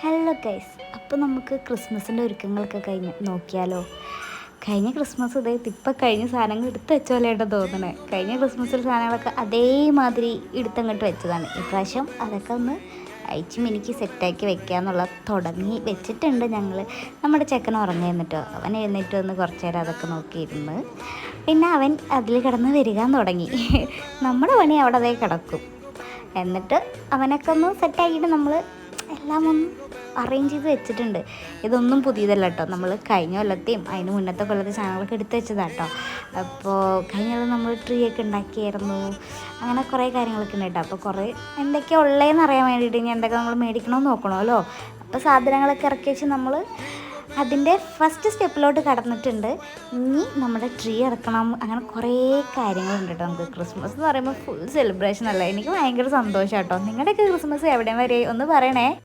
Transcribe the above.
Hello guys, അപ്പോൾ നമുക്ക് ക്രിസ്മസിൻ്റെ ഒരുക്കങ്ങളൊക്കെ കഴിഞ്ഞ് നോക്കിയാലോ. കഴിഞ്ഞ ക്രിസ്മസ് ഇപ്പം കഴിഞ്ഞ സാധനങ്ങൾ എടുത്ത് വെച്ച പോലെയായിട്ട് തോന്നണേ. കഴിഞ്ഞ ക്രിസ്മസിൽ സാധനങ്ങളൊക്കെ അതേമാതിരി എടുത്തങ്ങോട്ട് വെച്ചതാണ്. ഇപ്രാവശ്യം അതൊക്കെ ഒന്ന് അയച്ച് മിനിക്ക് സെറ്റാക്കി വെക്കാന്നുള്ള തുടങ്ങി വെച്ചിട്ടുണ്ട് ഞങ്ങൾ. നമ്മുടെ ചെക്കൻ ഉറങ്ങിയിരുന്നിട്ടോ, അവൻ എഴുന്നേറ്റ് വന്ന് കുറച്ച് നേരം അതൊക്കെ നോക്കിയിരുന്ന് പിന്നെ അവൻ അതിൽ കിടന്ന് വരികാൻ തുടങ്ങി. നമ്മുടെ പണി അവിടെ അതേ കിടക്കും. എന്നിട്ട് അവനൊക്കെ ഒന്ന് സെറ്റാക്കിയിട്ട് നമ്മൾ എല്ലാം ഒന്ന് അറേഞ്ച് ചെയ്ത് വെച്ചിട്ടുണ്ട്. ഇതൊന്നും പുതിയതല്ല കേട്ടോ, നമ്മൾ കഴിഞ്ഞ കൊല്ലത്തെയും അതിന് മുന്നത്തെ കൊല്ലത്തെ സാധനങ്ങളൊക്കെ എടുത്ത് വെച്ചതാണ് കേട്ടോ. അപ്പോൾ കഴിഞ്ഞ കൊല്ലം നമ്മൾ ട്രീ ഒക്കെ ഉണ്ടാക്കിയായിരുന്നു. അങ്ങനെ കുറേ കാര്യങ്ങളൊക്കെ ഉണ്ട് കേട്ടോ. അപ്പോൾ കുറേ എന്തൊക്കെയാണ് ഉള്ളതെന്ന് അറിയാൻ വേണ്ടിയിട്ട് ഇനി എന്തൊക്കെ നമ്മൾ മേടിക്കണമെന്ന് നോക്കണമല്ലോ. അപ്പോൾ സാധനങ്ങളൊക്കെ ഇറക്കി വെച്ച് നമ്മൾ അതിൻ്റെ ഫസ്റ്റ് സ്റ്റെപ്പിലോട്ട് കടന്നിട്ടുണ്ട്. ഇനി നമ്മുടെ ട്രീ ഇറക്കണം. അങ്ങനെ കുറേ കാര്യങ്ങളുണ്ട് കേട്ടോ. നമുക്ക് ക്രിസ്മസ് എന്ന് പറയുമ്പോൾ ഫുൾ സെലിബ്രേഷൻ അല്ല. എനിക്ക് ഭയങ്കര സന്തോഷം കേട്ടോ. നിങ്ങളുടെയൊക്കെ ക്രിസ്മസ് എവിടെയും വരെ ഒന്ന് പറയണേ.